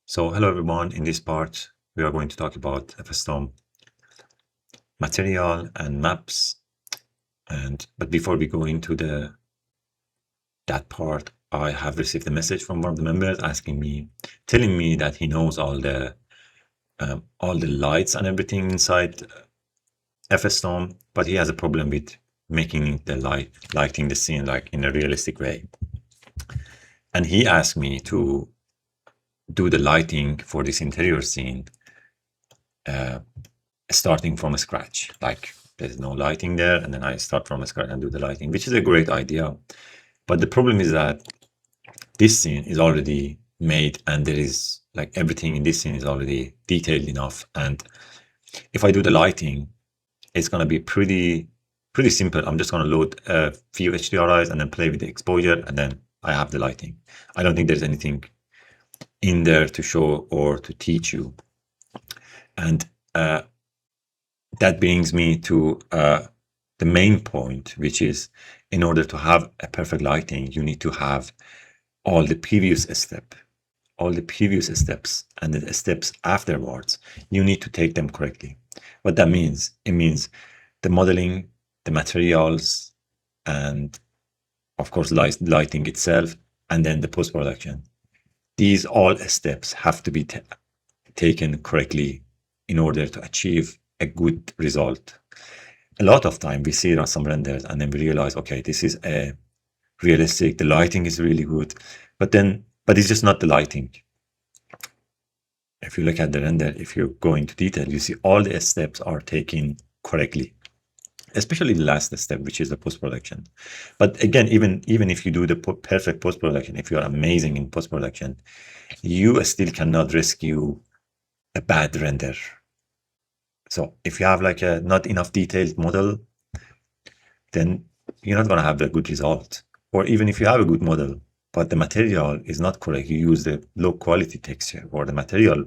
So hello everyone, in this part we are going to talk about Fstorm material and maps, but before we go into that part, I have received a message from one of the members telling me that he knows all the lights and everything inside Fstorm, but he has a problem with making the lighting the scene like in a realistic way. And he asked me to do the lighting for this interior scene starting from scratch. Like there's no lighting there, and then I start from scratch and do the lighting, which is a great idea. But the problem is that this scene is already made, and there is like everything in this scene is already detailed enough. And if I do the lighting, it's gonna be pretty simple. I'm just gonna load a few HDRIs and then play with the exposure, and then I have the lighting. I don't think there's anything in there to show or to teach you. And that brings me to the main point, which is in order to have a perfect lighting, you need to have all the previous steps, and the steps afterwards. You need to take them correctly. What that means, it means the modeling, the materials, and of course lighting itself, and then the post-production. These all steps have to be taken correctly in order to achieve a good result. A lot of time we see some renders and then we realize, okay, this is a realistic, the lighting is really good, but it's just not the lighting. If you look at the render, if you go into detail, you see all the steps are taken correctly, especially the last step, which is the post-production. But again, even if you do the perfect post-production, if you are amazing in post-production, you still cannot rescue a bad render. So if you have like a not enough detailed model, then you're not going to have a good result. Or even if you have a good model, but the material is not correct, you use the low quality texture, or the material,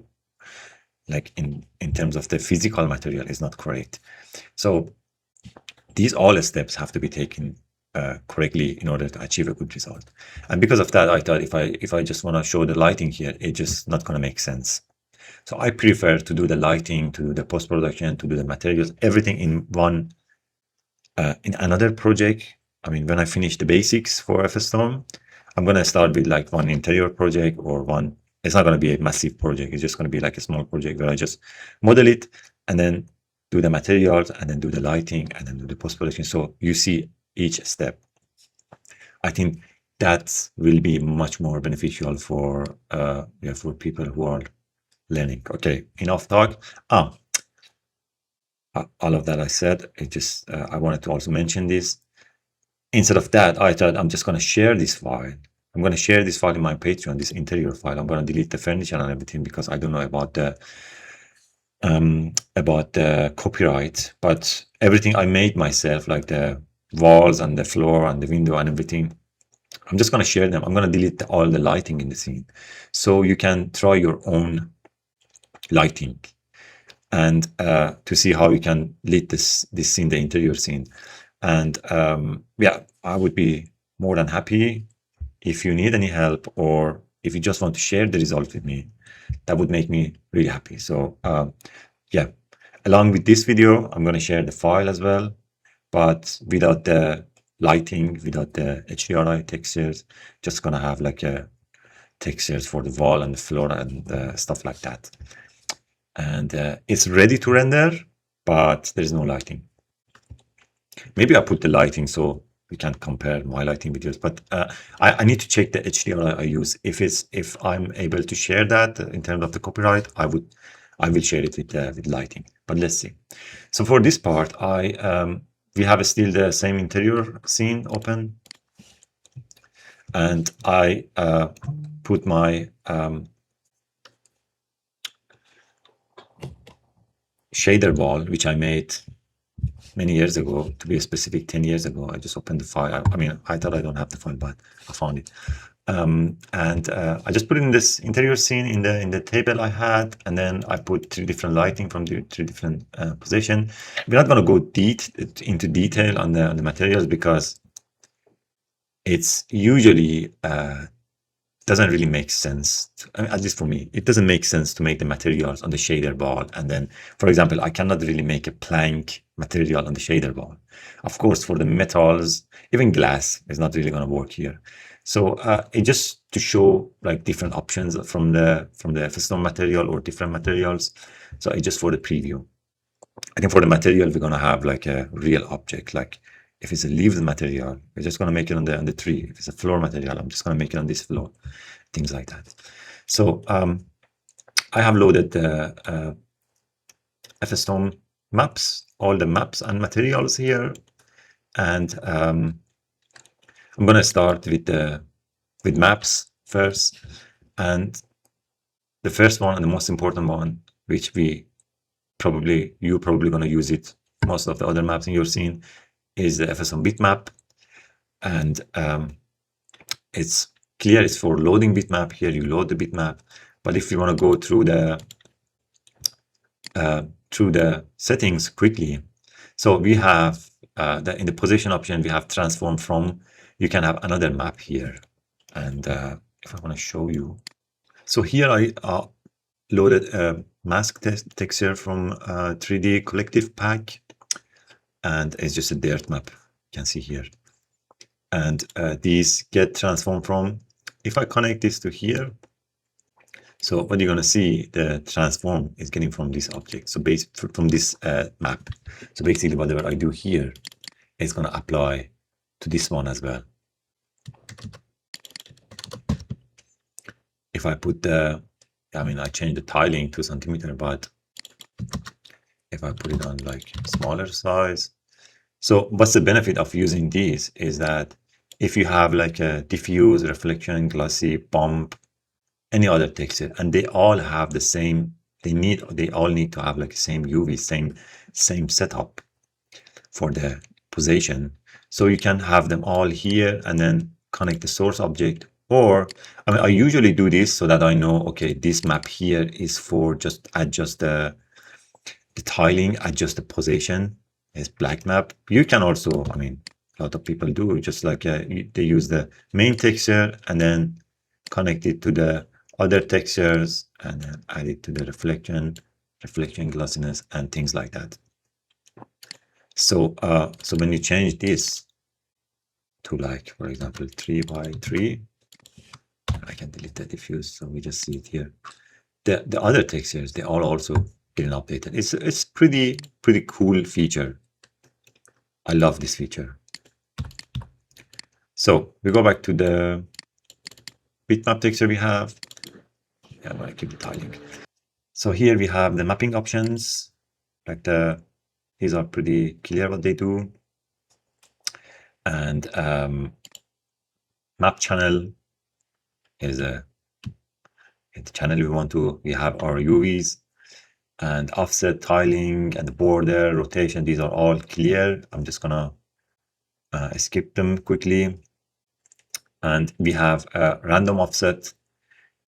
like in terms of the physical material, is not correct. So these all steps have to be taken correctly in order to achieve a good result. And because of that, I thought if I just want to show the lighting here, it's just not going to make sense. So I prefer to do the lighting, to do the post-production, to do the materials, everything in one, in another project. I mean, when I finish the basics for Fstorm, I'm going to start with like one interior project or one, it's not going to be a massive project. It's just going to be like a small project where I just model it and then do the materials and then do the lighting and then do the post-production. So you see each step. I think that will be much more beneficial for people who are learning. Okay, enough talk. All of that I said, it just I wanted to also mention this. Instead of that, I thought I'm just going to share this file. I'm going to share this file in my Patreon, this interior file. I'm going to delete the furniture and everything because I don't know about the copyright, but everything I made myself, like the walls and the floor and the window and everything, I'm just going to share them. I'm going to delete all the lighting in the scene, so you can try your own lighting and to see how you can lit this scene, the interior scene. And yeah, I would be more than happy if you need any help, or if you just want to share the result with me. That would make me really happy. So yeah, along with this video, I'm going to share the file as well, but without the lighting, without the HDRI textures, just going to have like a textures for the wall and the floor and stuff like that. And it's ready to render, but there's no lighting. Maybe I put the lighting so we can compare my lighting videos, but I need to check the HDRI I use. If I'm able to share that in terms of the copyright, I will share it with lighting. But let's see. So for this part, we have still the same interior scene open, and I put my shader wall, which I made many years ago, to be specific, 10 years ago. I just opened the file. I mean, I thought I don't have the file, but I found it. I just put it in this interior scene in the table I had, and then I put 3 different lighting from the 3 different position. We're not going to go into detail on the materials, because it's usually doesn't really make sense. I mean, at least for me, it doesn't make sense to make the materials on the shader ball. And then, for example, I cannot really make a plank material on the shader ball. Of course, for the metals, even glass is not really going to work here. So it just to show like different options from the Fstorm material or different materials. So it's just for the preview. I think for the material, we're going to have like a real object. Like if it's a leaves material, we're just going to make it on the tree. If it's a floor material, I'm just going to make it on this floor. Things like that. So I have loaded the Fstorm maps, all the maps and materials here. And I'm going to start with maps first. And the first one and the most important one, which you're probably going to use it most of the other maps in your scene, is the Fstorm bitmap. And it's clear it's for loading bitmap. Here you load the bitmap. But if you want to go through the settings quickly, so we have in the position option, we have transform from. You can have another map here. And if I want to show you, so here I loaded a mask texture from 3D collective pack, and it's just a dirt map. You can see here. And these get transformed from. If I connect this to here, so what you're going to see, the transform is getting from this object. So basically from this map. So basically whatever I do here is going to apply to this one as well. If I put I changed the tiling to centimeter, but if I put it on like smaller size. So what's the benefit of using these is that if you have like a diffuse, reflection, glossy, bump, any other texture, and they all have the same, they all need to have like the same UV, same setup for the position. So you can have them all here and then connect the source object. Or I usually do this so that I know, okay, this map here is for just adjust the tiling, adjust the position. It's black map. You can also, a lot of people do just like they use the main texture and then connect it to the other textures and then add it to the reflection, glossiness, and things like that. So so when you change this to like, for example, 3 by 3, I can delete the diffuse, so we just see it here. The other textures, they all also getting updated. It's pretty cool feature. I love this feature. So we go back to the bitmap texture we have. Yeah, I'm gonna keep the tiling. So here we have the mapping options. Like these are pretty clear what they do. And map channel is the channel we have our UVs, and offset, tiling, and the border, rotation. These are all clear. I'm just gonna skip them quickly. And we have a random offset.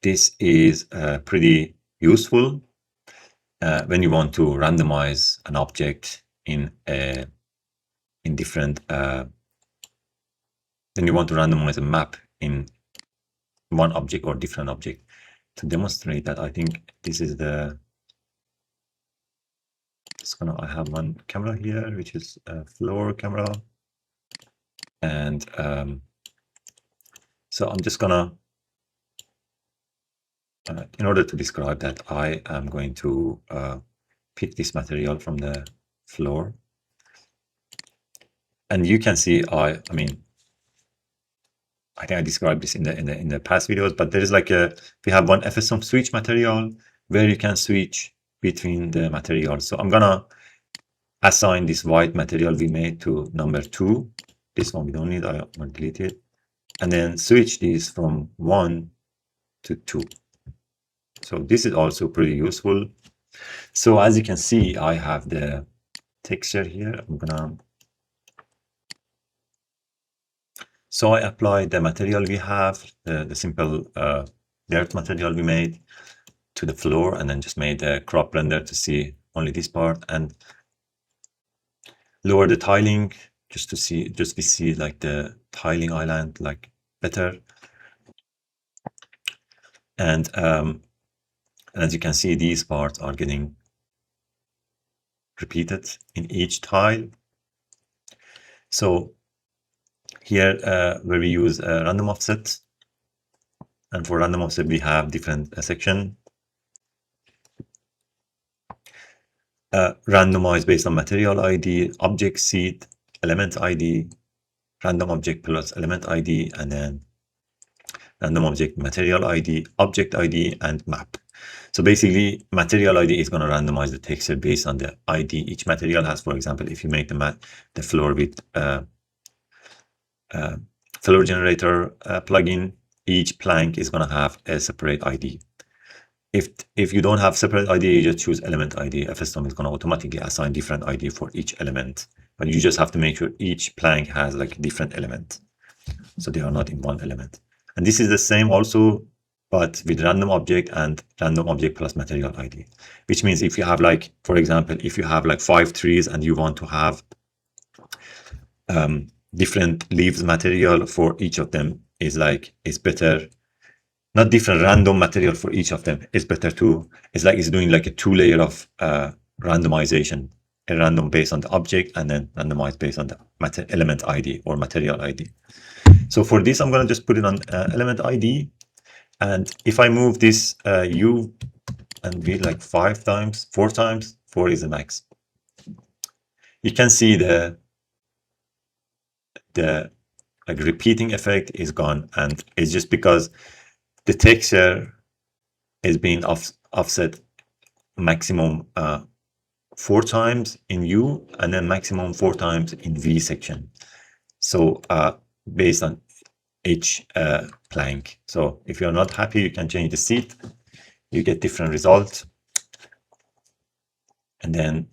This is pretty useful when you want to randomize an object in different. Then you want to randomize a map in one object or different object. To demonstrate that, I think this is the. I have one camera here, which is a floor camera, and so I'm just gonna. In order to describe that, I am going to pick this material from the floor, and you can see I think I described this in the past videos, but there is like we have one Fstorm switch material where you can switch between the materials. So I'm gonna assign this white material we made to number 2. This one we don't need. I'm gonna delete it, and then switch these from 1 to 2. So this is also pretty useful. So as you can see, I have the texture here. So I applied the material we have, the simple dirt material we made to the floor, and then just made a crop render to see only this part, and lower the tiling just we see like the tiling island like better. And as you can see, these parts are getting repeated in each tile. So here where we use random offset, and for random offset we have different section. Randomize based on material ID, object seed, element ID, random object plus element ID, and then random object material ID, object ID, and map. So basically, material ID is going to randomize the texture based on the ID each material has. For example, if you make the floor with floor generator plugin, each plank is going to have a separate ID. If you don't have separate ID, you just choose element ID. Fstorm is going to automatically assign different ID for each element, but you just have to make sure each plank has like a different element, so they are not in one element. And this is the same also, but with random object and random object plus material ID, which means if you have like, for example, if you have like 5 trees and you want to have different leaves material for each of them, is like, it's better, not different random material for each of them. It's better to, it's like it's doing like a 2-layer of randomization, a random based on the object and then randomized based on the element ID or material ID. So for this, I'm going to just put it on element ID. And if I move this U and be like 5 times, 4 times, 4 is the max. You can see the like repeating effect is gone, and it's just because the texture is being offset maximum 4 times in U and then maximum 4 times in V section. So based on each plank. So if you're not happy, you can change the seed. You get different results. And then,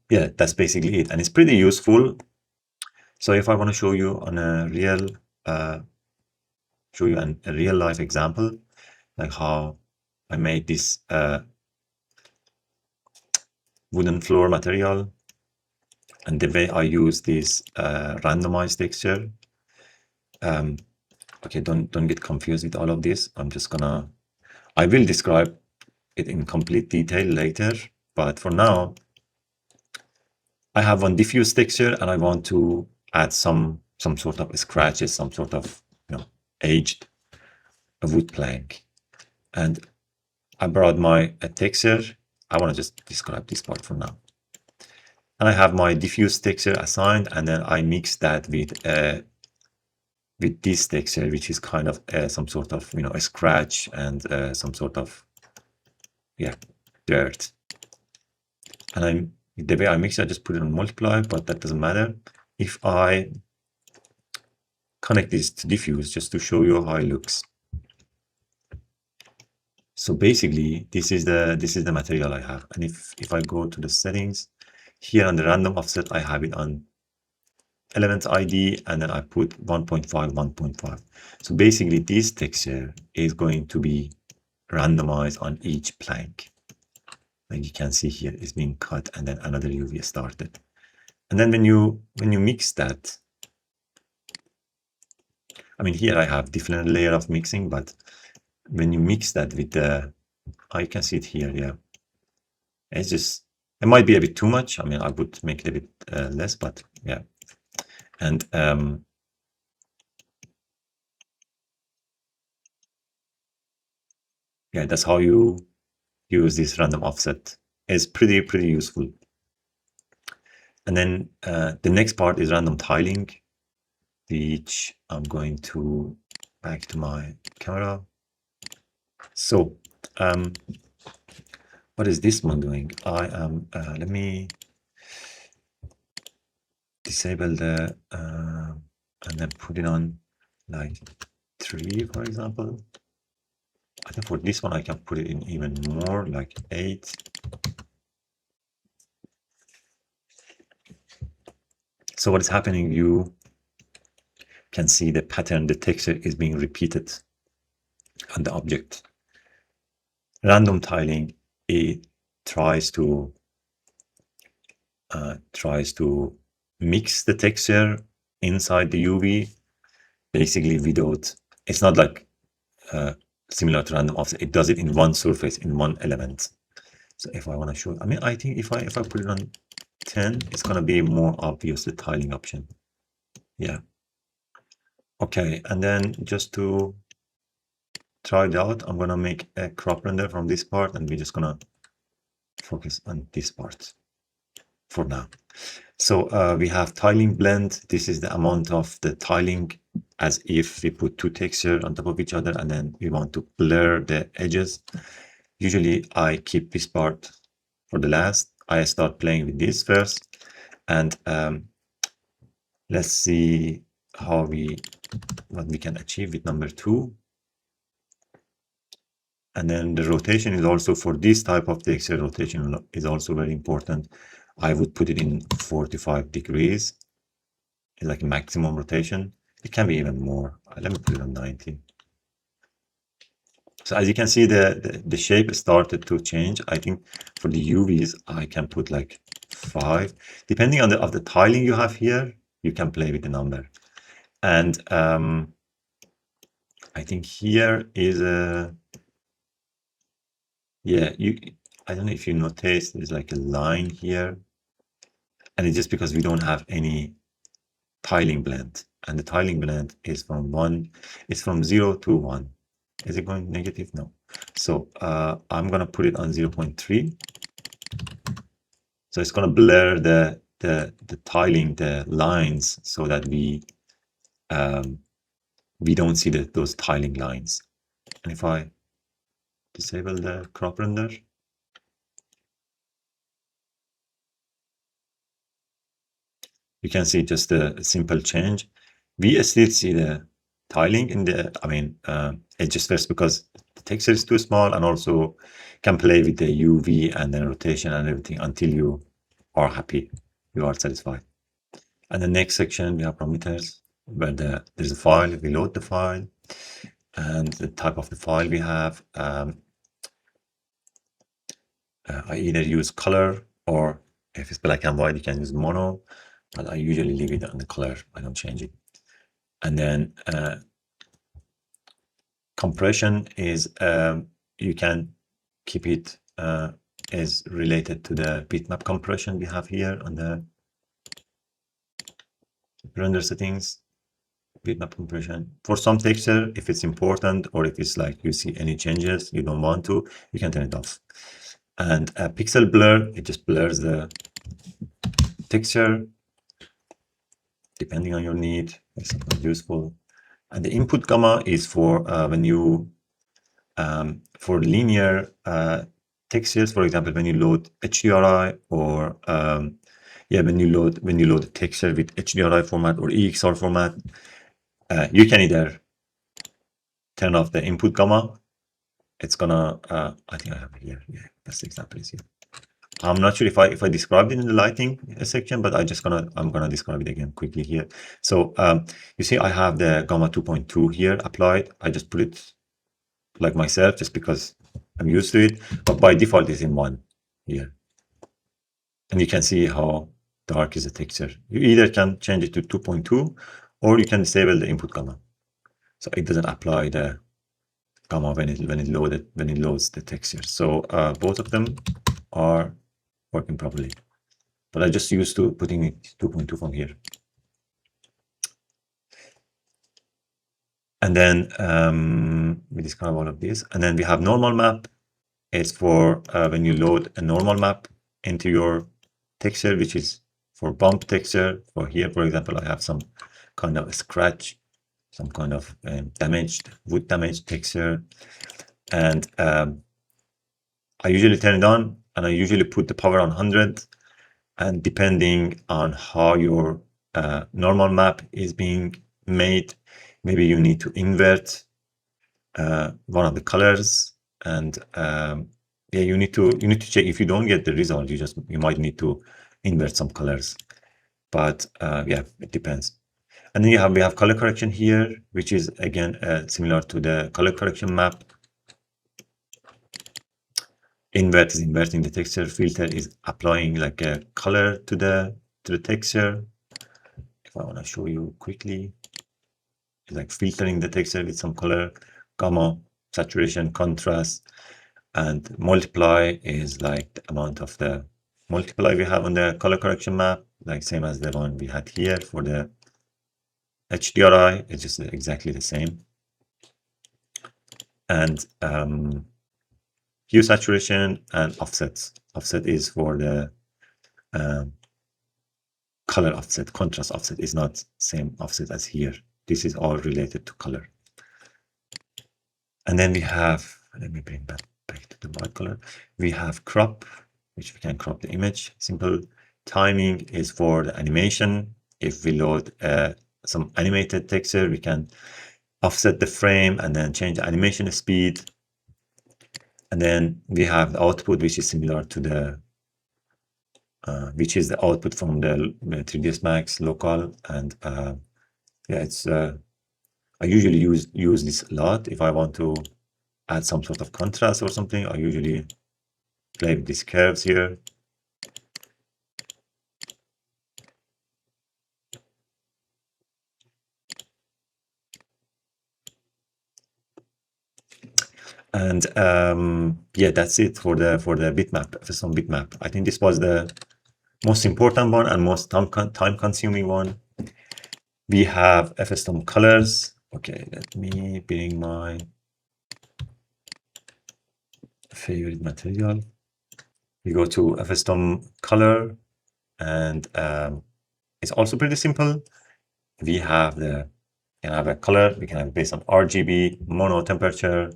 yeah, that's basically it. And it's pretty useful. So if I want to show you on a real, a real life example, like how I made this wooden floor material, and the way I use this randomized texture. Okay, don't get confused with all of this. I will describe it in complete detail later, but for now, I have one diffuse texture and I want to add some sort of scratches, some sort of aged wood plank. And I brought my texture. I want to just describe this part for now. And I have my diffuse texture assigned, and then I mix that with this texture, which is kind of some sort of a scratch and some sort of dirt. And the way I mix it, I just put it on multiply, but that doesn't matter. If I connect this to diffuse, just to show you how it looks. So basically, this is the material I have. And if I go to the settings here on the random offset, I have it on element ID, and then I put 1.5, 1.5. So basically, this texture is going to be randomized on each plank. Like you can see here, it's being cut, and then another UV started. And then when you mix that, I mean, here I have different layer of mixing, but when you mix that with the, I can see it here, yeah. It's just, it might be a bit too much. I mean, I would make it a bit less, but yeah. And yeah, that's how you use this random offset. It's pretty useful. And then the next part is random tiling, which I'm going to back to my camera. So what is this one doing? I am let me disable the and then put it on like 3, for example. I think for this one I can put it in even more, like 8. So what is happening, you can see the pattern, the texture is being repeated on the object. Random tiling, it tries to mix the texture inside the UV, basically without, it's not like similar to random offset. It does it in one surface, in one element. So if I want to show, I mean, I think if I put it on 10, it's going to be more obvious, the tiling option. Yeah. Okay, and then just to try it out, I'm going to make a crop render from this part, and we're just going to focus on this part for now. So we have tiling blend. This is the amount of the tiling as if we put two textures on top of each other, and then we want to blur the edges. Usually I keep this part for the last. I start playing with this first, and let's see what we can achieve with number 2. And then the rotation is also, for this type of texture, rotation is also very important. I would put it in 45 degrees. It's like maximum rotation. It can be even more. Let me put it on 90. So as you can see, the shape started to change. I think for the UVs, I can put like 5. Depending on the tiling you have here, you can play with the number. And I think here is a, yeah, I don't know if you notice, there's like a line here. And it's just because we don't have any tiling blend. And the tiling blend is from 0 to 1. Is it going negative? No. So I'm going to put it on 0.3. So it's going to blur the tiling, the lines, so that we don't see those tiling lines. And if I disable the crop render, you can see just a simple change. We still see the tiling in the, edges first, because the texture is too small, and also can play with the UV and the rotation and everything until you are happy, you are satisfied. And the next section, we have parameters, where there's a file, we load the file, and the type of the file we have. I either use color, or if it's black and white, you can use mono, but I usually leave it on the color, I don't change it. And then compression is, you can keep it as related to the bitmap compression we have here on the render settings. Bitmap compression for some texture, if it's important, or if it's like you see any changes you don't want to, you can turn it off. And pixel blur, it just blurs the texture depending on your need. It's not useful. And the input gamma is for when you for linear textures, for example, when you load HDRI, or when you load a texture with HDRI format or EXR format, you can either turn off the input gamma. It's gonna, I think I have it here. Yeah, that's the example is here. I'm not sure if I described it in the lighting section, but I'm gonna describe it again quickly here. So you see, I have the gamma 2.2 here applied. I just put it like myself, just because I'm used to it. But by default, it's in 1 here. And you can see how dark is the texture. You either can change it to 2.2, or you can disable the input gamma, so it doesn't apply the gamma when it loads the texture. So both of them are working properly, but I just used to putting it 2.2 from here. And then we describe all of this, and then we have normal map. It's for when you load a normal map into your texture, which is for bump texture. For here, for example, I have some kind of a scratch, some kind of wood damaged texture, and I usually turn it on, and I usually put the power on 100. And depending on how your normal map is being made, maybe you need to invert one of the colors, and you need to check. If you don't get the result, you might need to invert some colors. But it depends. And then we have color correction here, which is again similar to the color correction map. Invert is inverting the texture. Filter is applying like a color to the texture. If I want to show you quickly, it's like filtering the texture with some color. Gamma saturation, contrast, and multiply is like the amount of the multiply we have on the color correction map, like same as the one we had here for the HDRI. It's just exactly the same. And hue saturation and offsets. Offset is for the color offset. Contrast offset is not same offset as here. This is all related to color. And then we have, let me bring that back to the white color. We have crop, which we can crop the image. Simple. Timing is for the animation. If we load some animated texture, we can offset the frame and then change the animation speed. And then we have the output, which is similar to the, which is the output from the 3ds Max local. And yeah, it's, I usually use this a lot. If I want to add some sort of contrast or something, I usually play with these curves here. And yeah, that's it for the bitmap, Fstorm bitmap. I think this was the most important one and most time-consuming one. We have Fstorm colors. Okay, let me bring my favorite material. We go to Fstorm color, and it's also pretty simple. We have the, can have a color. We can have it based on RGB, mono, temperature,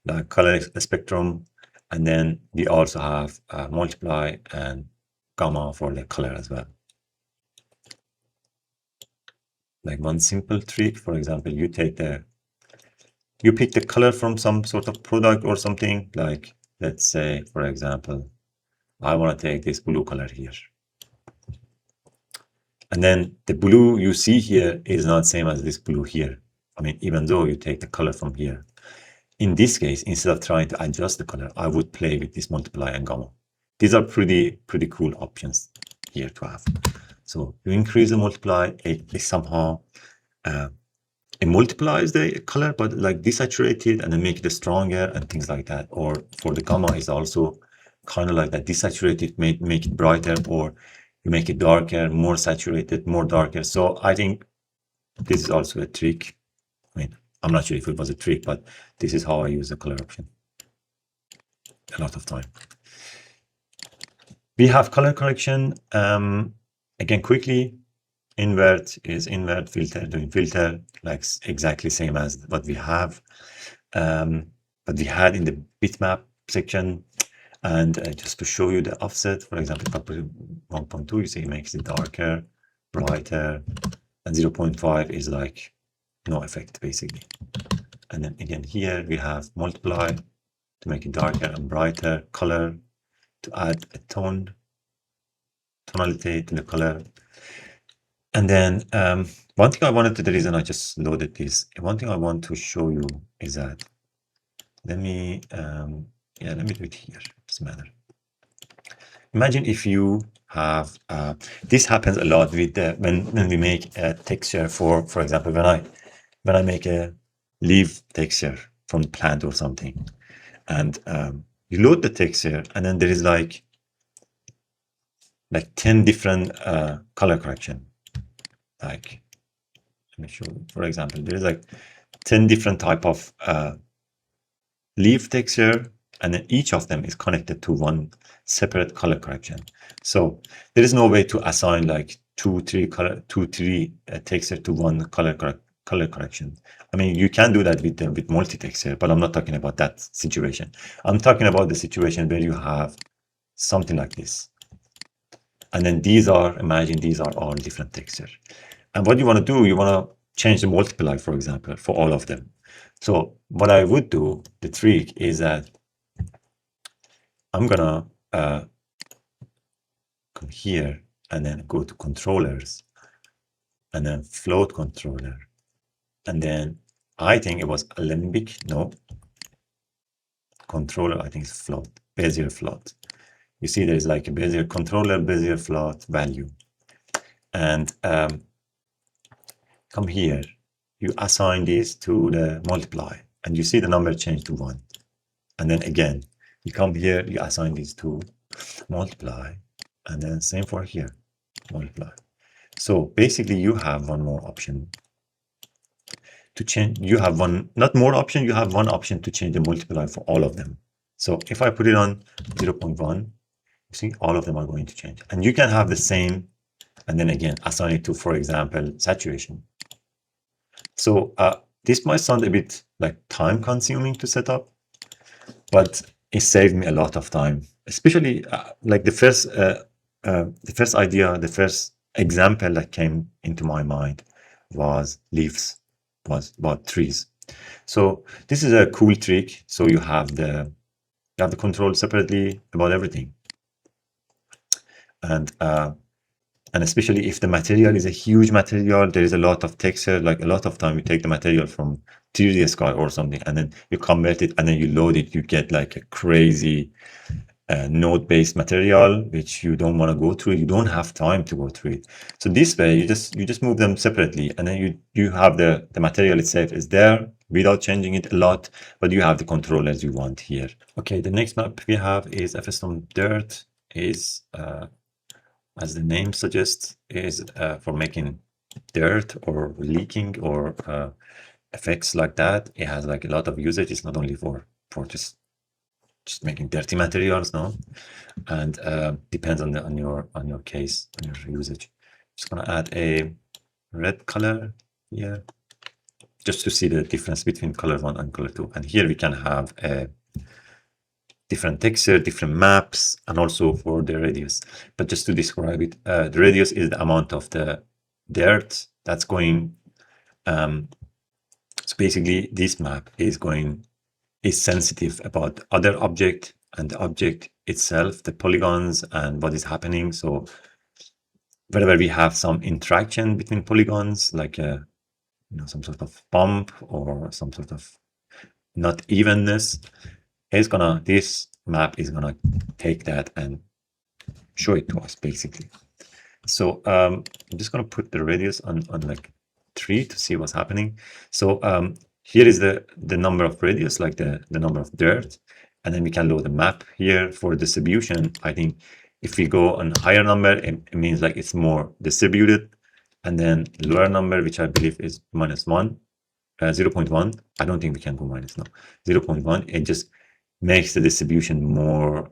the color spectrum, and then we also have multiply and gamma for the color as well. Like one simple trick, for example, you pick the color from some sort of product or something. Like, let's say, for example, I want to take this blue color here. And then the blue you see here is not same as this blue here. I mean, even though you take the color from here. In this case, instead of trying to adjust the color, I would play with this multiply and gamma. These are pretty cool options here to have. So you increase the multiply, it somehow it multiplies the color, but like desaturated and then make it stronger and things like that. Or for the gamma is also kind of like that, desaturated, make it brighter, or you make it darker, more saturated, more darker. So I think this is also a trick. I mean, I'm not sure if it was a trick, but this is how I use the color option a lot of time. We have color correction. Again, quickly, invert is invert, filter doing filter, like exactly same as what we have, but we had in the bitmap section. And just to show you the offset, for example, if I put 1.2, you see it makes it darker, brighter, and 0.5 is like no effect basically. And then again here we have multiply to make it darker and brighter, color to add a tonality to the color. And then one thing I wanted to, the reason I just loaded this, one thing I want to show you is that, let me do it here, doesn't matter. Imagine if you have, this happens a lot with the, when we make a texture for example, when I make a leaf texture from plant or something, and you load the texture, and then there is like 10 different color correction. Like, let me show you, for example, there is like 10 different type of leaf texture, and then each of them is connected to one separate color correction. So there is no way to assign like two, three texture to one color correction. I mean, you can do that with multi-texture, but I'm not talking about that situation. I'm talking about the situation where you have something like this. And then imagine these are all different textures. And what you want to do, you want to change the multiply, for example, for all of them. So what I would do, the trick is that I'm gonna come here and then go to controllers and then float controller. And then I think it was Alembic, no. Controller, I think it's float, Bezier float. You see there's like a Bezier controller, Bezier float value. And come here, you assign this to the multiply. and you see the number change to 1. And then again, you come here, you assign these two, multiply, and then same for here, multiply. So basically you have one more option to change. You have one, not more option, you have one option to change the multiply for all of them. So if I put it on 0.1, you see all of them are going to change. And you can have the same, and then again, assign it to, for example, saturation. So this might sound a bit like time consuming to set up, but it saved me a lot of time, especially like the first idea, the first example that came into my mind was leaves, was about trees. So this is a cool trick. So you have the control separately about everything, and especially if the material is a huge material, there is a lot of texture. Like a lot of time, you take the material from 3D Sky or something, and then you convert it, and then you load it. You get like a crazy node-based material, which you don't want to go through. You don't have time to go through it. So this way, you just move them separately, and then you have the material itself is there without changing it a lot, but you have the controllers you want here. Okay, the next map we have is Fstorm Dirt. Is as the name suggests, is for making dirt or leaking or effects like that. It has like a lot of usage. It's not only for just making dirty materials, no, and depends on your case, on your usage. Just gonna add a red color here, just to see the difference between color 1 and color 2. And here we can have a different texture, different maps, and also for the radius. But just to describe it, the radius is the amount of the dirt that's going. So basically, this map is sensitive about other object and the object itself, the polygons and what is happening. So whenever we have some interaction between polygons, like some sort of bump or some sort of not evenness, this map is gonna take that and show it to us basically. So I'm just gonna put the radius on like 3 to see what's happening. So here is the number of radius, like the number of dirt, and then we can load the map here for distribution. I think if we go on higher number, it means like it's more distributed, and then lower number, which I believe is -1, 0.1. I don't think we can go minus now. 0.1. It just makes the distribution more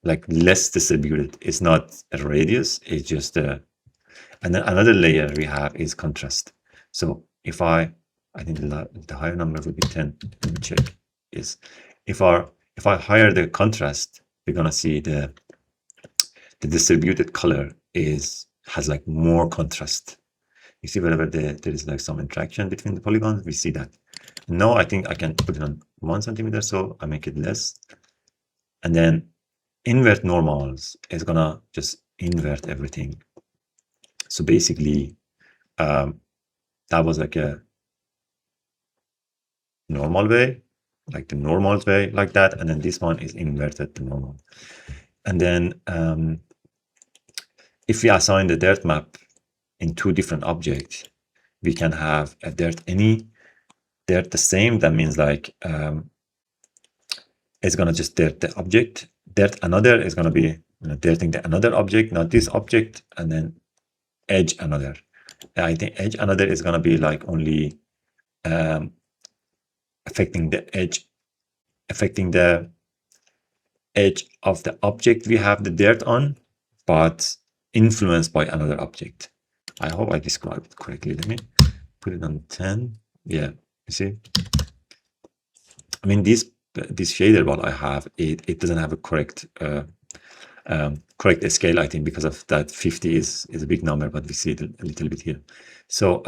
like less distributed. It's not a radius, it's just and then another layer we have is contrast. So if I think the higher number would be 10. Let me check. Is if I higher the contrast, we're gonna see the distributed color has like more contrast. You see wherever there is like some interaction between the polygons, we see that. Now I think I can put it on 1 centimeter, so I make it less. And then invert normals is gonna just invert everything. So basically, that was like a normal way, like the normal way, like that. And then this one is inverted to normal. And then if we assign the dirt map in 2 different objects, we can have a dirt any, dirt the same. That means like it's gonna just dirt the object. Dirt another is gonna be dirting the another object, not this object, and then edge another. I think edge another is gonna be like only affecting the edge of the object we have the dirt on, but influenced by another object. I hope I described it correctly. Let me put it on 10. Yeah, you see? I mean, this shader what I have, it doesn't have a correct scale, I think, because of that 50 is a big number, but we see it a little bit here. So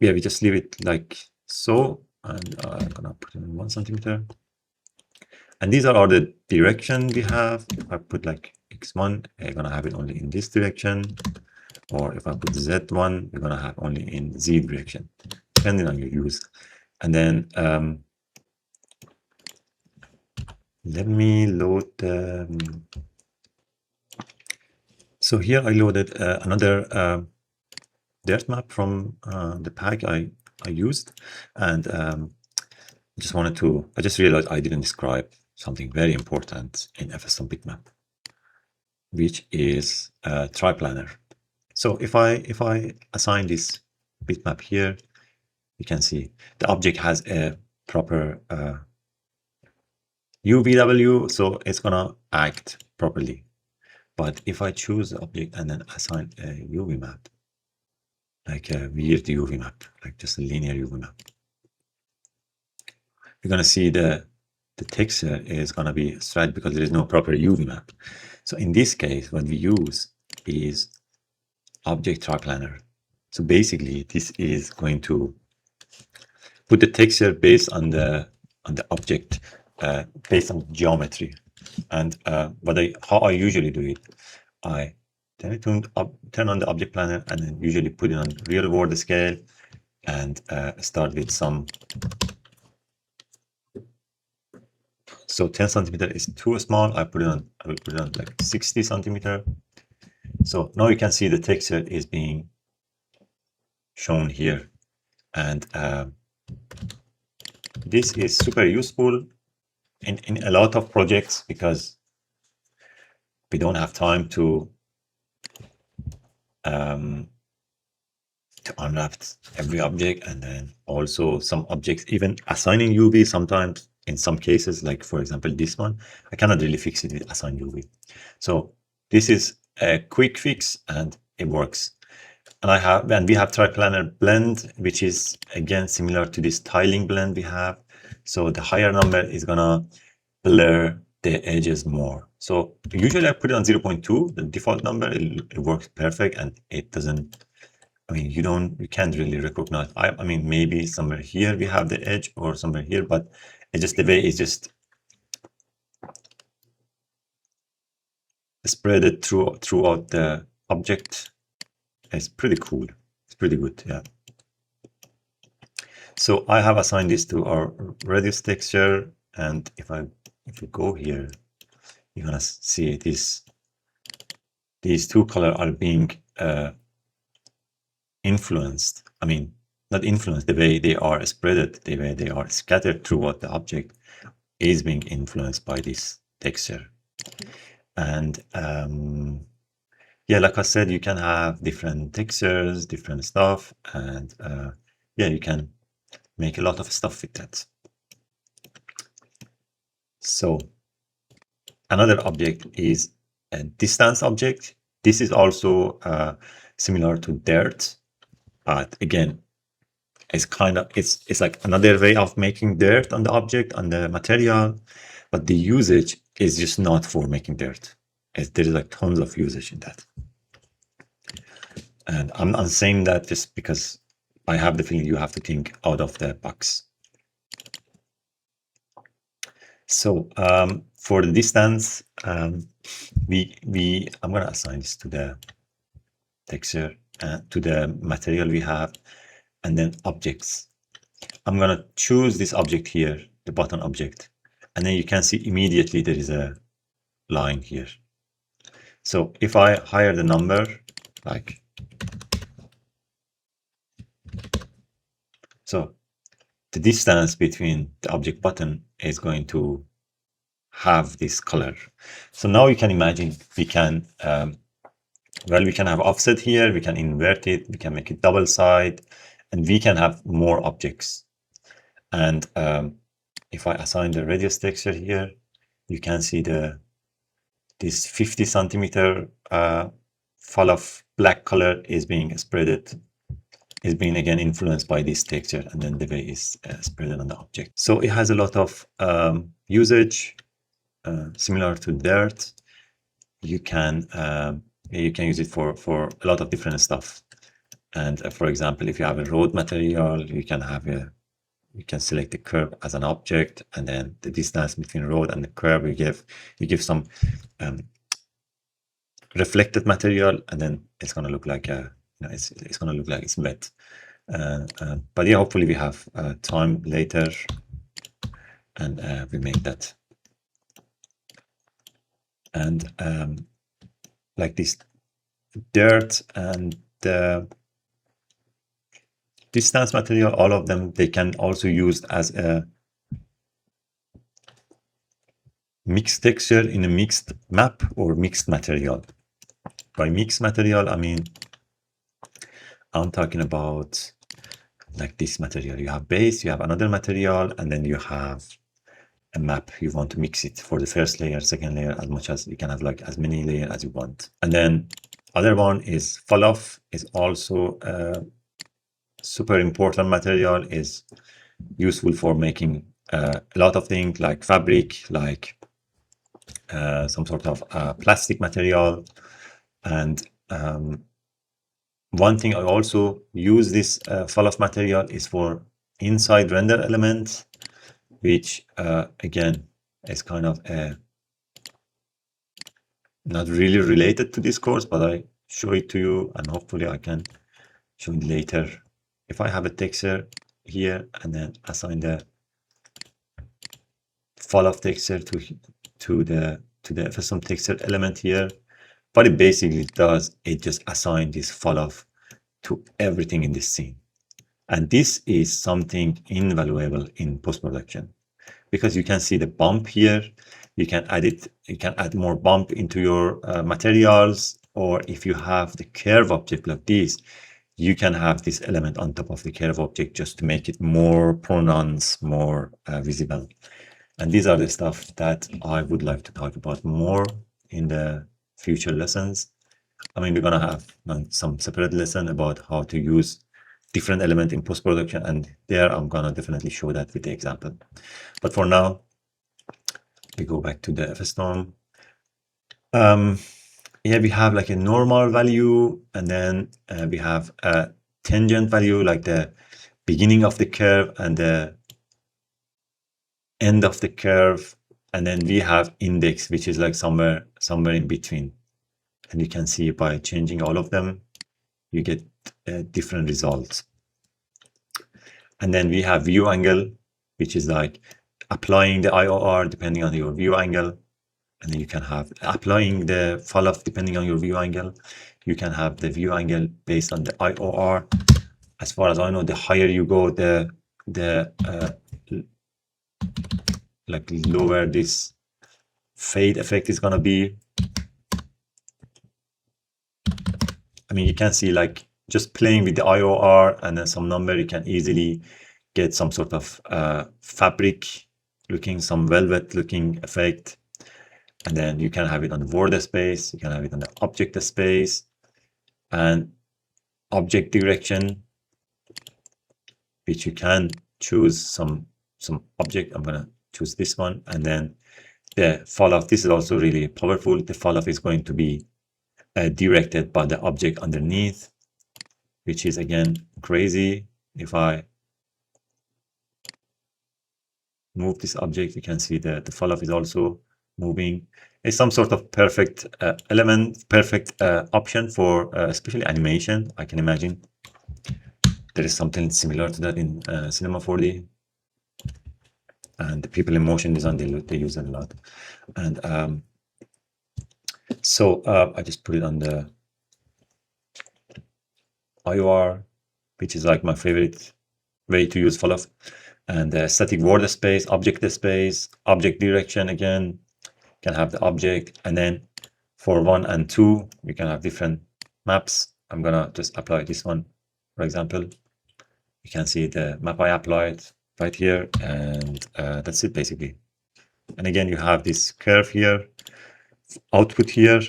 yeah, we just leave it like so, and I'm gonna put it in 1 centimeter. And these are all the direction we have. If I put like x1, I'm gonna have it only in this direction, or if I put z1, we're gonna have only in z direction, depending on your use. And then let me load the. So here I loaded another dirt map from the pack I I used. And I just realized I didn't describe something very important in Fstorm bitmap, which is triplanner. So if I assign this bitmap here, you can see the object has a proper UVW, so it's gonna act properly. But if I choose the object and then assign a UV map, like a weird UV map, like just a linear UV map, you're gonna see the texture is gonna be straight because there is no proper UV map. So in this case, what we use is object triplanner. So basically, this is going to put the texture based on the object, based on geometry. And how I usually do it, I turn on the object planner and then usually put it on real world scale and start with some. So 10 centimeter is too small. I will put it on like 60 centimeter. So now you can see the texture is being shown here. And this is super useful in a lot of projects because we don't have time to unwrap every object, and then also some objects, even assigning UV sometimes in some cases, like for example this one, I cannot really fix it with assign UV. So this is a quick fix and it works. And we have triplanner blend, which is again similar to this tiling blend we have. So the higher number is gonna blur the edges more. So usually I put it on 0.2, the default number. It works perfect, and it doesn't. I mean, you can't really recognize. I mean, maybe somewhere here we have the edge, or somewhere here, but it's just the way it's just spread it throughout the object. It's pretty cool. It's pretty good, yeah. So I have assigned this to our radius texture, and if you go here, you're gonna see these two colors are being influenced. I mean, not influenced, the way they are spread, the way they are scattered throughout the object is being influenced by this texture. And yeah, like I said, you can have different textures, different stuff, and yeah, you can make a lot of stuff with that. So another object is a distance object. This is also similar to dirt, but again, it's like another way of making dirt on the object, on the material, but the usage is just not for making dirt. There is like tons of usage in that. And I'm saying that just because I have the feeling you have to think out of the box. So for the distance, I'm gonna assign this to the texture, to the material we have, and then objects. I'm gonna choose this object here, the button object, and then you can see immediately there is a line here. So if I hire the number, like, so the distance between the object button is going to have this color. So now you can imagine we can, we can have offset here, we can invert it, we can make it double side, and we can have more objects. And if I assign the radius texture here, you can see this 50 centimeter fall of black color is being spreaded, is being again influenced by this texture, and then the way is spread on the object. So it has a lot of usage, similar to dirt. You can use it for a lot of different stuff. And for example, if you have a road material, you can select the curve as an object, and then the distance between road and the curve, you give some reflected material, and then it's going to look like it's going to look like it's wet. But yeah, hopefully we have time later, and we make that. And like this dirt and distance material, all of them, they can also used as a mixed texture in a mixed map or mixed material. By mixed material, I mean, I'm talking about like this material. You have base, you have another material, and then you have a map. You want to mix it for the first layer, second layer, as much as you can have, like as many layers as you want. And then other one is fall off, is also a super important material, is useful for making a lot of things like fabric, like some sort of plastic material. And one thing I also use this fall off material is for inside render elements, which again is kind of not really related to this course, but I show it to you, and hopefully I can show it later. If I have a texture here and then assign the fall off texture to the Fstorm texture element here, what it basically does, it just assigns this fall off to everything in this scene. And this is something invaluable in post-production, because you can see the bump here. You can add it, you can add more bump into your materials, or if you have the curve object like this, you can have this element on top of the curve object just to make it more pronounced, more visible. And these are the stuff that I would like to talk about more in the future lessons. I mean, we're gonna have some separate lesson about how to use different element in post-production, and there I'm gonna definitely show that with the example. But for now, we go back to the Fstorm. Here we have like a normal value, and then we have a tangent value, like the beginning of the curve and the end of the curve, and then we have index, which is like somewhere in between. And you can see by changing all of them, you get different results. And then we have view angle, which is like applying the IOR depending on your view angle. And then you can have applying the fall off depending on your view angle. You can have the view angle based on the IOR. As far as I know, the higher you go, the like lower this fade effect is gonna be. I mean, you can see like just playing with the IOR and then some number, you can easily get some sort of fabric looking, some velvet looking effect. And then you can have it on the border space, you can have it on the object space, and object direction, which you can choose some object. I'm gonna choose this one. And then the fall off, this is also really powerful. The fall off is going to be directed by the object underneath, which is again crazy. If I move this object, you can see that the fall off is also moving. It's some sort of perfect element, perfect option for especially animation. I can imagine there is something similar to that in Cinema 4D, and the people in motion design, they use it a lot. And so I just put it on the IOR, which is like my favorite way to use fall off. And static border space, object direction, again, can have the object. And then for 1 and 2, we can have different maps. I'm gonna just apply this one, for example. You can see the map I applied right here, and that's it basically. And again, you have this curve here, output here.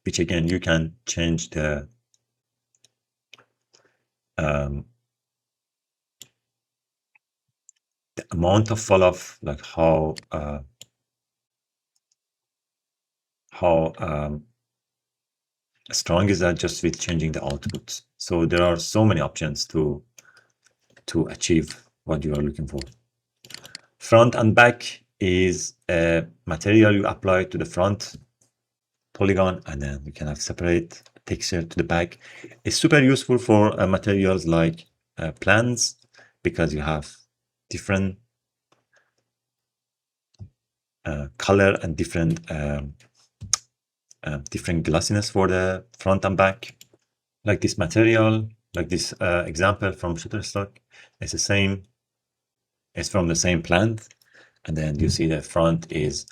Which again, you can change the amount of fall off, like how strong is that, just with changing the output. So there are so many options to achieve what you are looking for. Front and back is a material you apply to the front polygon, and then you can have separate texture to the back. It's super useful for materials like plans, because you have different color and different different glossiness for the front and back. Like this material, like this example from Shutterstock, it's the same. It's from the same plant, and then you see the front is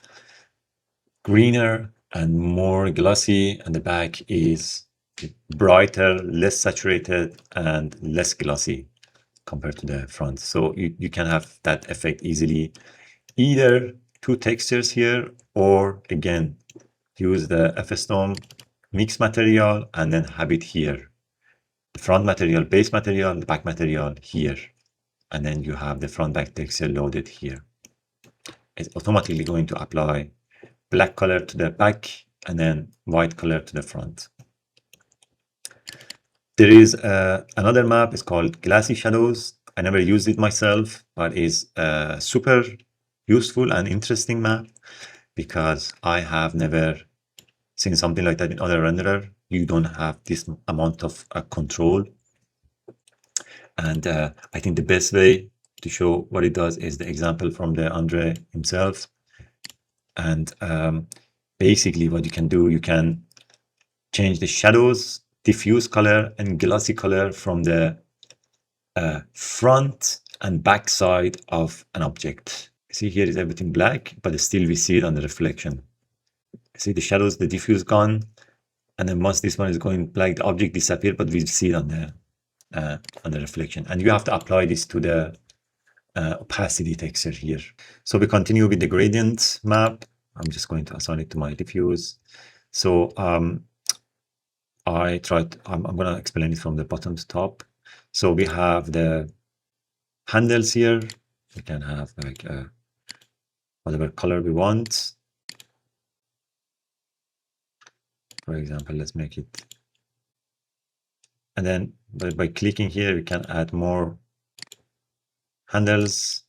greener and more glossy, and the back is brighter, less saturated, and less glossy compared to the front. So you can have that effect easily, either two textures here, or again, use the Fstorm mix material and then have it here. The front material, base material, the back material here. And then you have the front back texture loaded here. It's automatically going to apply black color to the back and then white color to the front. There is another map, it's called Glassy Shadows. I never used it myself, but it's a super useful and interesting map because I have never seen something like that in other renderer. You don't have this amount of control. And I think the best way to show what it does is the example from the Andre himself. And basically what you can do, you can change the shadows, diffuse color and glossy color from the front and back side of an object. See, here is everything black, but still we see it on the reflection. See the shadows, the diffuse gone, and then once this one is going black, the object disappear, but we see it on the reflection. And you have to apply this to the opacity texture here. So we continue with the gradient map. I'm just going to assign it to my diffuse. So I'm going to explain it from the bottom to top. So we have the handles here. We can have like whatever color we want. For example, let's make it. And then by clicking here, we can add more handles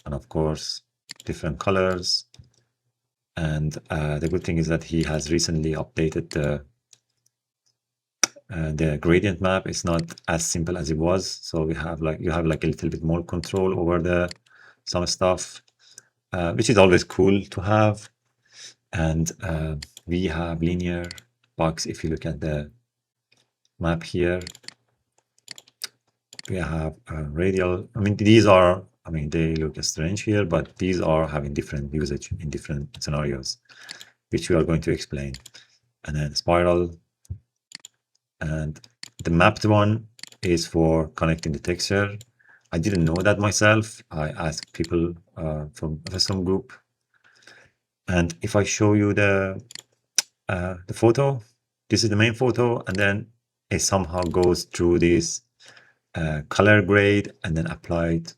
and of course different colors. And the good thing is that he has recently updated the gradient map. It's not as simple as it was, so you have like a little bit more control over some stuff, which is always cool to have. And we have linear box. If you look at the map here, we have radial. I mean, they look strange here, but these are having different usage in different scenarios, which we are going to explain. And then spiral, and the mapped one is for connecting the texture. I didn't know that myself. I asked people from Fstorm group. And if I show you the photo, this is the main photo, and then it somehow goes through this color grade and then applied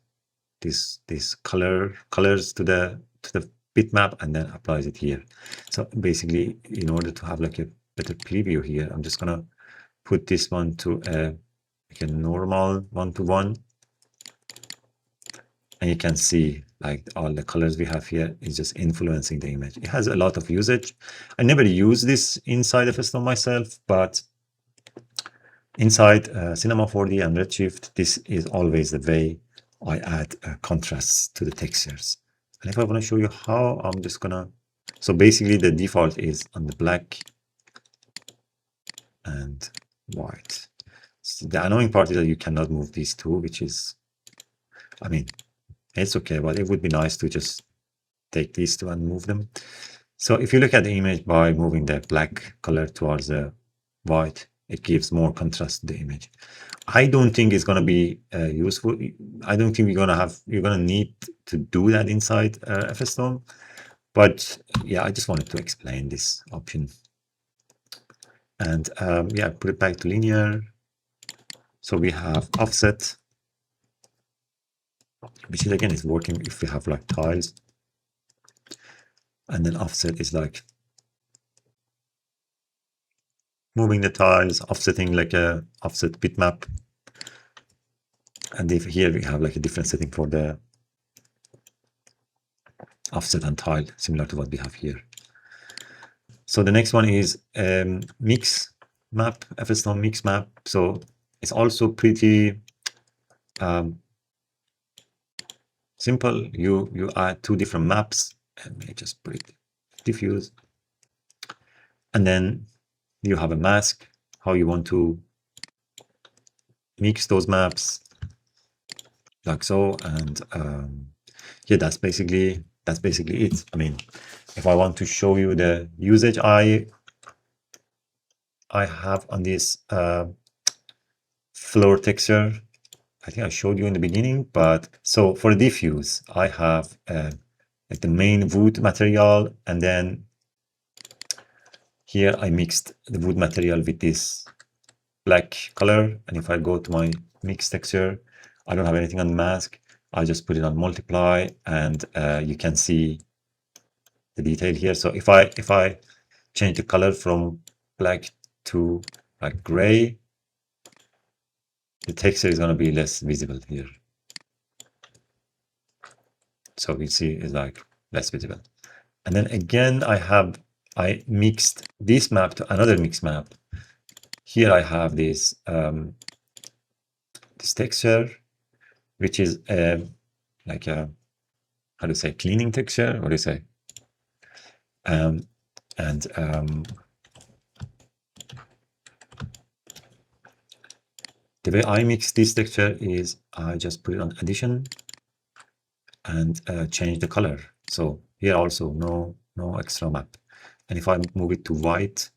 this colors to the bitmap and then applies it here. So basically, in order to have like a better preview here, I'm just gonna put this one to like a normal 1-to-1, and you can see like all the colors we have here is just influencing the image. It has a lot of usage. I never use this inside of Fstorm myself, but inside Cinema 4D and Redshift, this is always the way I add contrasts to the textures. And if I want to show you how, I'm just gonna, so basically the default is on the black and white. So the annoying part is that you cannot move these two, which is, I mean, it's okay, but it would be nice to just take these two and move them. So if you look at the image by moving the black color towards the white, it gives more contrast to the image. I don't think it's going to be useful. I don't think you're going to need to do that inside Fstorm. But yeah, I just wanted to explain this option. And yeah, put it back to linear. So we have offset, which is again is working if we have like tiles. And then offset is like moving the tiles, offsetting like a offset bitmap. And if here we have like a different setting for the offset and tile, similar to what we have here. So the next one is mix map, Fstorm mix map. So it's also pretty simple. You add two different maps, and let me just put it diffuse. And then you have a mask, how you want to mix those maps, like so. And yeah, that's basically it. I mean, if I want to show you the usage I have on this floor texture, I think I showed you in the beginning, but so for diffuse, I have like the main wood material, and then here I mixed the wood material with this black color. And if I go to my mix texture, I don't have anything on the mask. I just put it on multiply, and you can see the detail here. So if I change the color from black to like gray, the texture is going to be less visible here. So you see it's like less visible. And then again, I mixed this map to another mix map. Here I have this this texture, which is like a, how do you say, cleaning texture? What do you say? The way I mix this texture is I just put it on addition and change the color. So here also no extra map. And if I move it to white,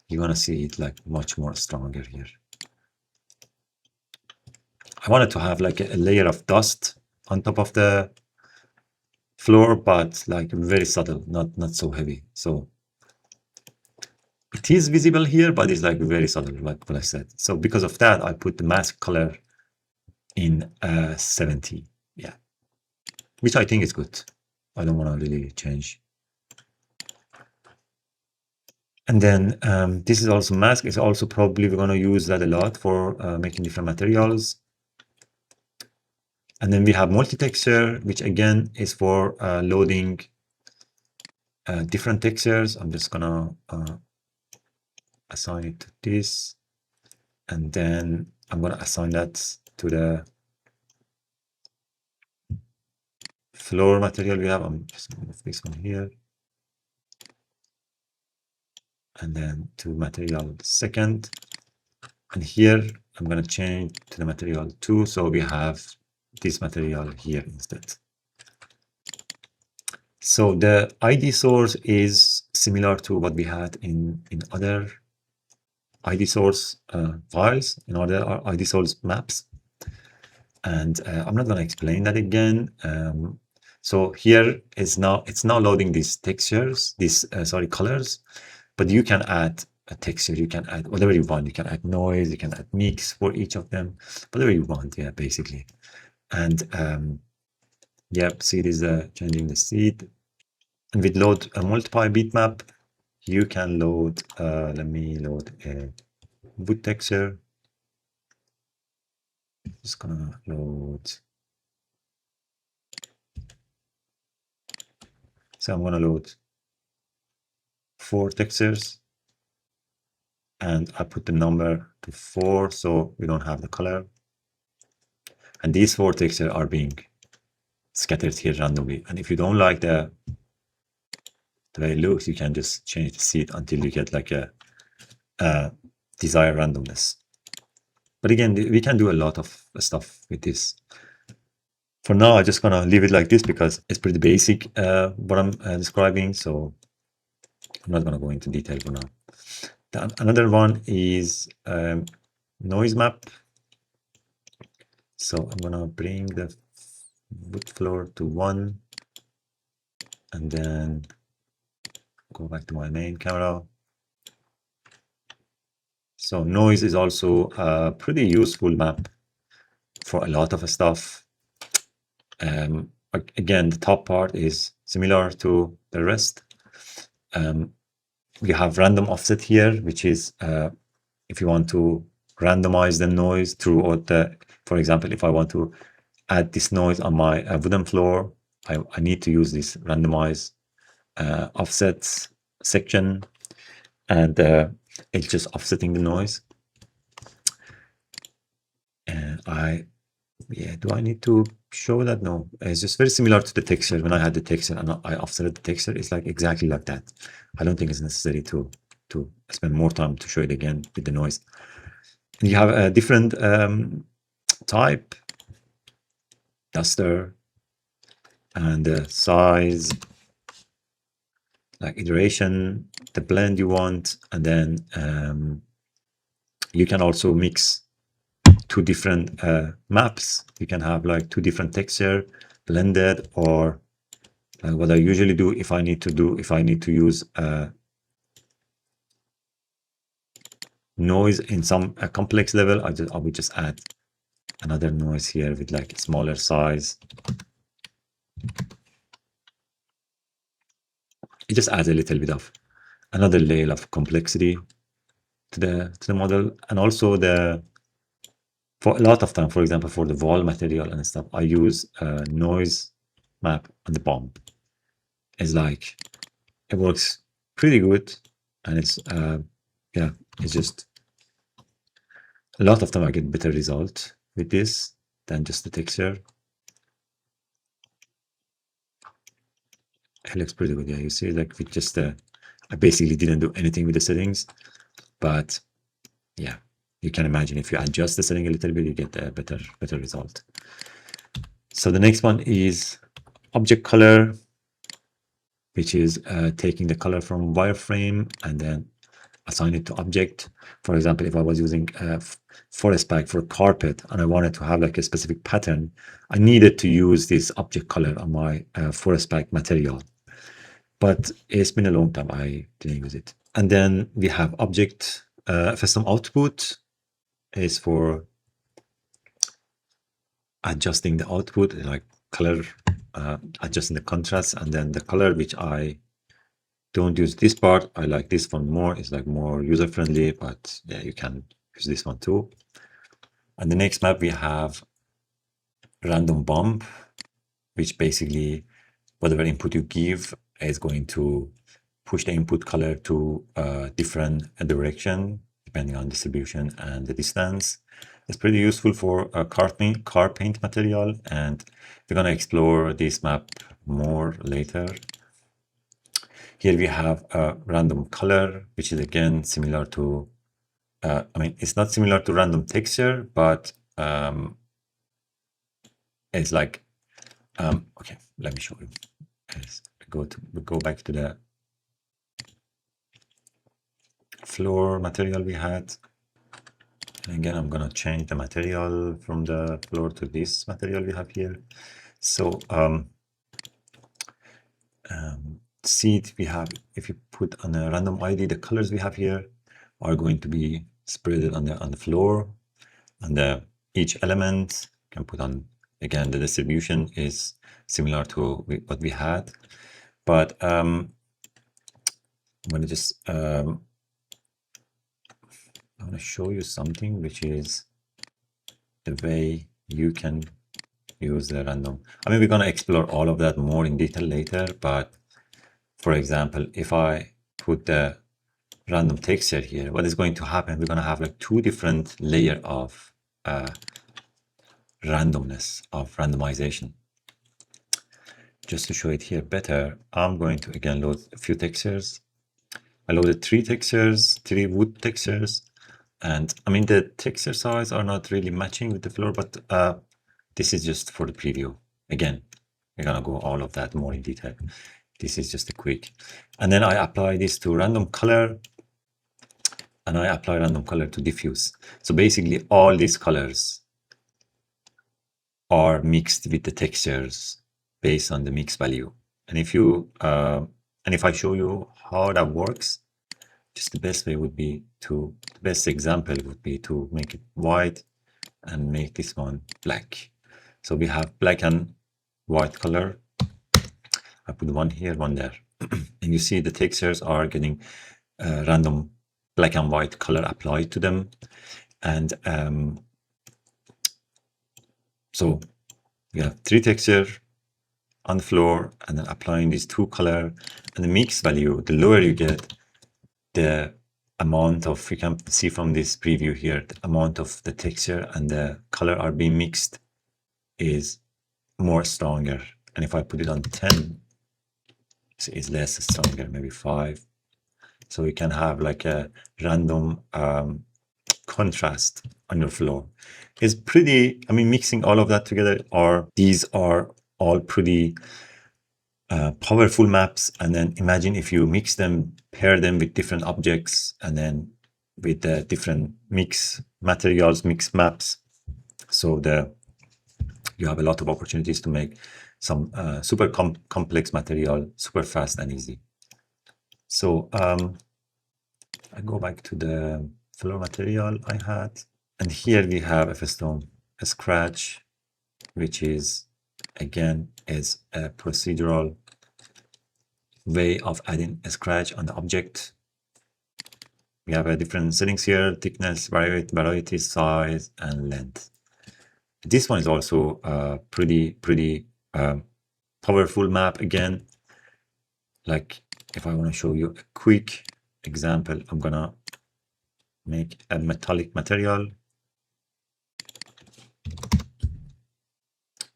you're gonna see it like much more stronger here. I wanted to have like a layer of dust on top of the floor, but like very subtle, not so heavy. So it is visible here, but it's like very subtle, like what I said. So because of that, I put the mask color in 70, yeah, which I think is good. I don't want to really change. And then this is also mask. It's also probably we're going to use that a lot for making different materials. And then we have multi-texture, which again is for loading different textures. I'm just going to assign it to this. And then I'm going to assign that to the floor material we have. I'm just going to move this one here. And then to material second. And here I'm going to change to the material 2. So we have this material here instead. So the ID source is similar to what we had in other ID source files, in other ID source maps. And I'm not going to explain that again. So here it's now loading these textures, these colors, but you can add a texture, you can add whatever you want. You can add noise, you can add mix for each of them, whatever you want, yeah, basically. And yep, Seed is changing the seed. And with load a multiply bitmap, you can load, let me load a wood texture. Just gonna load. So I'm gonna load 4 textures, and I put the number to 4 so we don't have the color. And these 4 textures are being scattered here randomly. And if you don't like the way it looks, you can just change the seed until you get like a desired randomness. But again, we can do a lot of stuff with this. For now, I'm just gonna leave it like this because it's pretty basic what I'm describing. So I'm not gonna go into detail for now. Another one is noise map. So I'm gonna bring the wood floor to 1, and then go back to my main camera. So noise is also a pretty useful map for a lot of stuff. Again, the top part is similar to the rest. We have random offset here, which is if you want to randomize the noise throughout the, for example, if I want to add this noise on my wooden floor, I need to use this randomize offsets section, and it's just offsetting the noise. And do I need to show that? No, it's just very similar to the texture. When I had the texture and I offset the texture, it's like exactly like that. I don't think it's necessary to to spend more time to show it again with the noise. And you have a different type, duster, and the size, like iteration, the blend you want, and then you can also mix two different maps. You can have like two different texture blended, or what I usually do if I need to use noise in some complex level, I would just add another noise here with like a smaller size. It just adds a little bit of another layer of complexity to the model. And also for a lot of time, for example, for the wall material and stuff, I use a noise map on the bump. It's like, it works pretty good, and it's yeah, it's just a lot of time I get better result with this than just the texture. It looks pretty good. Yeah, you see, like with just I basically didn't do anything with the settings, but yeah, you can imagine if you adjust the setting a little bit, you get a better result. So the next one is object color, which is taking the color from wireframe and then assign it to object. For example, if I was using forest pack for carpet and I wanted to have like a specific pattern, I needed to use this object color on my forest pack material. But it's been a long time I didn't use it. And then we have object Fstorm output is for adjusting the output, like color, adjusting the contrast, and then the color, which I don't use this part. I like this one more. It's like more user friendly, but yeah, you can use this one too. And the next map we have random bump, which basically whatever input you give is going to push the input color to a different direction depending on distribution and the distance. It's pretty useful for car paint material, and we're going to explore this map more later. Here we have a random color, which is again similar to, I mean, it's not similar to random texture, but it's like, okay, let me show you. We go back to the floor material we had. And again, I'm going to change the material from the floor to this material we have here. So Saeed, we have, if you put on a random ID, the colors we have here are going to be spread on the floor, and each element can put on, again, the distribution is similar to what we had, but I'm going to just I want to show you something, which is the way you can use the random. I mean, we're going to explore all of that more in detail later, but for example, if I put the random texture here, what is going to happen? We're going to have like two different layers of randomness, of randomization. Just to show it here better, I'm going to again load a few textures. I loaded three wood textures, and I mean the texture size are not really matching with the floor, but this is just for the preview. Again, we're gonna go all of that more in detail. This is just a quick, and then I apply this to random color, and I apply random color to diffuse. So basically all these colors are mixed with the textures based on the mix value. And if you and if I show you how that works, just the best way would be to, the best example would be to make it white and make this one black. So we have black and white color. I put one here, one there. And you see the textures are getting random black and white color applied to them. And so we have three textures on the floor, and then applying these two color, and the mix value, the lower you get, the amount of, you can see from this preview here, the amount of the texture and the color are being mixed is more stronger. And if I put it on 10, it's less stronger, maybe 5. So you can have like a random contrast on your floor. It's pretty, I mean, mixing all of that together these are all pretty powerful maps. And then imagine if you mix them, pair them with different objects, and then with the different mix materials, mix maps. So you have a lot of opportunities to make some super complex material super fast and easy. So I go back to the floor material I had, and here we have Fstorm Scratch, which is again is a procedural way of adding a scratch on the object. We have a different settings here: thickness, variety, size, and length. This one is also a pretty powerful map. Again, like if I want to show you a quick example, I'm gonna make a metallic material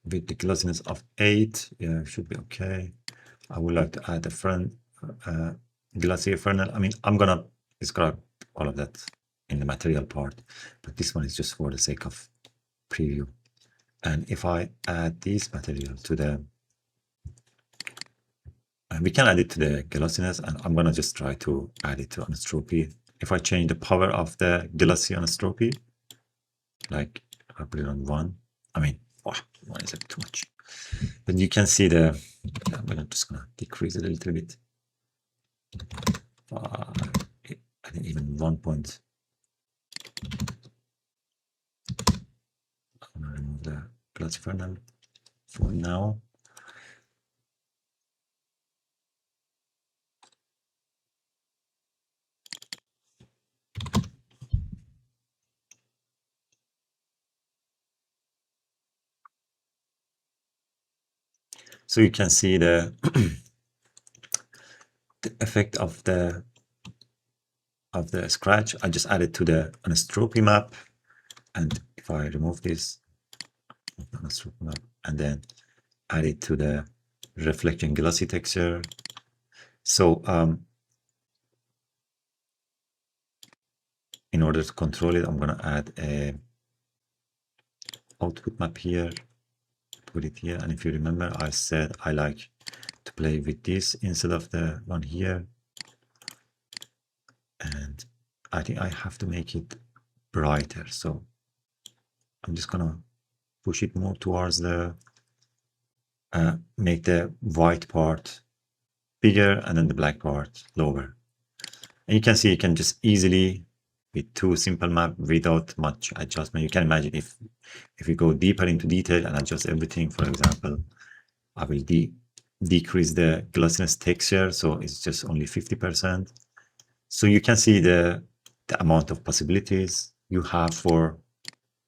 with the glossiness of 8. Yeah, should be okay. I would like to add a front glossy fernal. I mean, I'm gonna describe all of that in the material part, but this one is just for the sake of preview. And if I add this material to the, we can add it to the glossiness, and I'm gonna just try to add it to anisotropy. If I change the power of the glossy anisotropy, like I put it on 1, I mean, oh, 1 is a bit too much. But you can see the, I'm just gonna decrease it a little bit. I think even 1 point. I'm gonna remove the glossy fernal for now. So you can see the the effect of the scratch. I just added to the anisotropy map, and if I remove this anisotropy map and then add it to the reflection glossy texture. So in order to control it, I'm gonna add a output map here, put it here, and if you remember, I said I like to play with this instead of the one here, and I think I have to make it brighter. So I'm just gonna push it more towards the make the white part bigger and then the black part lower. And you can see you can just easily, with 2 simple maps without much adjustment. You can imagine if we go deeper into detail and adjust everything, for example, I will decrease the glossiness texture, so it's just only 50%. So you can see the amount of possibilities you have for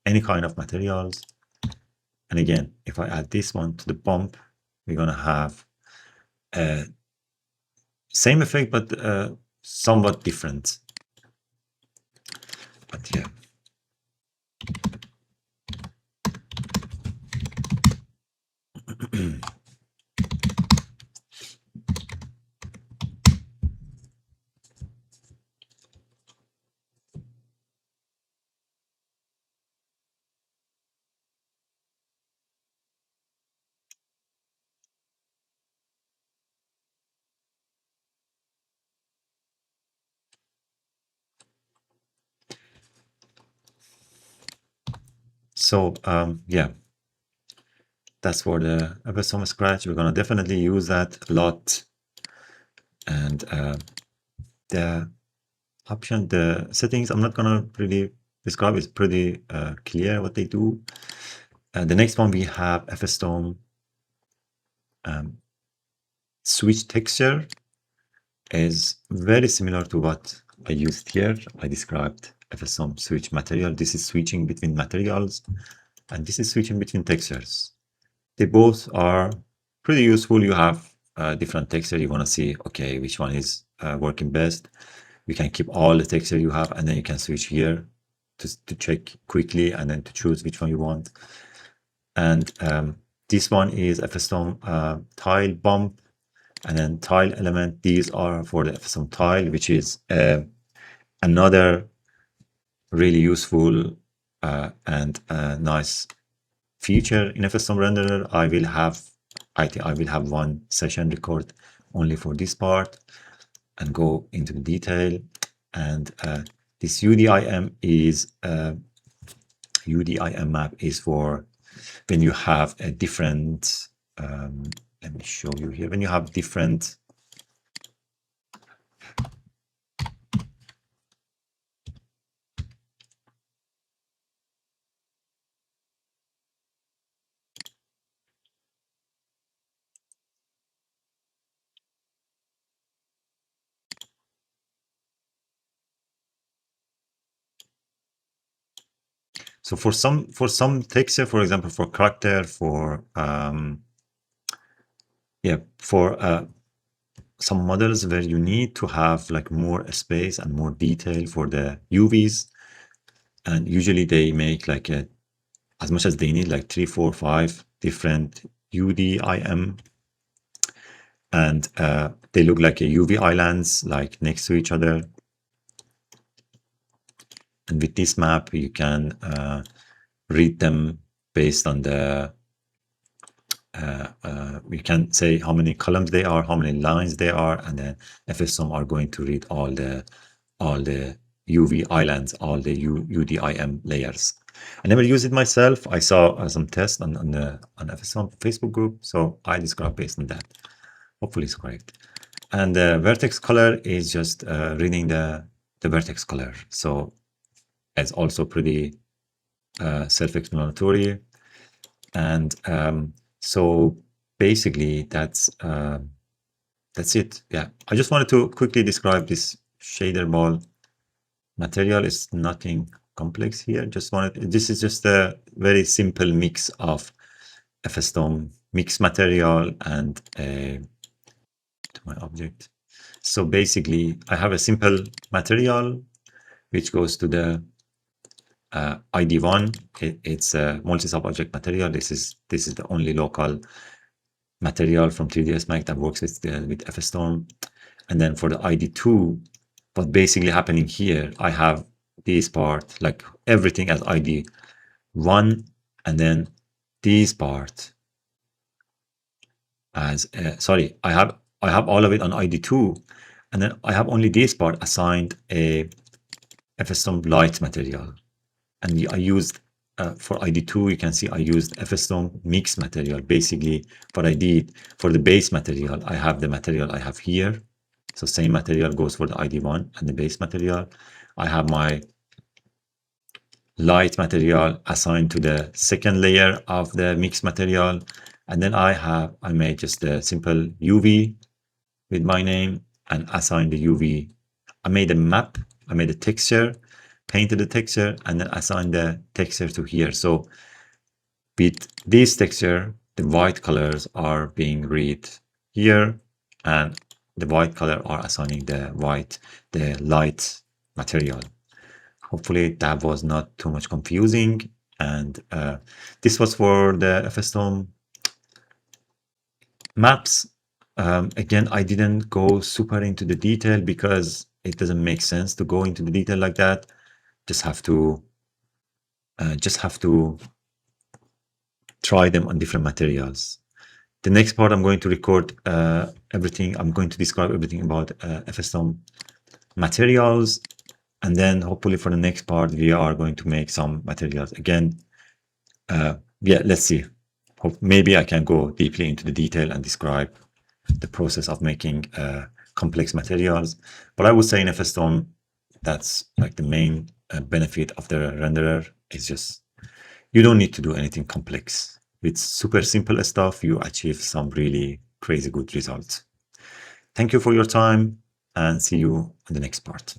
any kind of materials. And again, if I add this one to the bump, we're gonna have same effect, but somewhat different. But yeah. So yeah, that's for the Fstorm Scratch. We're gonna definitely use that a lot. And the option, the settings, I'm not gonna really describe. It's pretty clear what they do. The next one we have Fstorm switch texture is very similar to what I used here. I described Fstorm switch material. This is switching between materials, and this is switching between textures. They both are pretty useful. You have different texture. You want to see, okay, which one is working best. You can keep all the texture you have, and then you can switch here to check quickly and then to choose which one you want. And this one is Fstorm tile bump. And then tile element, these are for the Fstorm tile, which is another really useful and nice feature in Fstorm renderer. I think I will have one session record only for this part and go into the detail. And this UDIM is UDIM map is for when you have a different let me show you here. When you have different so for some texture, for example, for character, for some models where you need to have like more space and more detail for the UVs, and usually they make like as much as they need, like 3, 4, 5 different UDIM, and they look like a UV islands like next to each other. And with this map, you can read them based on the we can say how many columns they are, how many lines they are, and then Fstorm are going to read all the UV islands, all the UDIM layers. I never used it myself. I saw some tests on Fstorm Facebook group, so I described based on that. Hopefully it's correct. And the vertex color is just reading the vertex color. So it's also pretty self-explanatory. And so basically that's it. Yeah, I just wanted to quickly describe this shader ball material. Is nothing complex here. This is just a very simple mix of Fstorm mix material and to my object. So basically I have a simple material which goes to the ID1. It's a multi-sub object material. This is the only local material from 3ds Max that works with Fstorm. And then for the ID2, what's basically happening here, I have this part, like everything as ID1, and then this part as sorry, I have all of it on ID2, and then I have only this part assigned a Fstorm light material. And I used for ID2, you can see I used Fstorm mix material. Basically, what I did for the base material, I have the material I have here. So same material goes for the ID1 and the base material. I have my light material assigned to the second layer of the mix material. And then I made just a simple UV with my name and assigned the UV. I made a map, I made a texture, painted the texture, and then assigned the texture to here. So with this texture, the white colors are being read here, and the white color are assigning the light material. Hopefully that was not too much confusing. And this was for the Fstorm maps. Again, I didn't go super into the detail because it doesn't make sense to go into the detail like that. Just have to try them on different materials. The next part, I'm going to record everything. I'm going to describe everything about Fstorm materials. And then hopefully for the next part, we are going to make some materials again. Yeah, let's see. Maybe I can go deeply into the detail and describe the process of making complex materials. But I would say in Fstorm, that's like the main benefit of the renderer is just, you don't need to do anything complex. With super simple stuff, you achieve some really crazy good results. Thank you for your time and see you in the next part.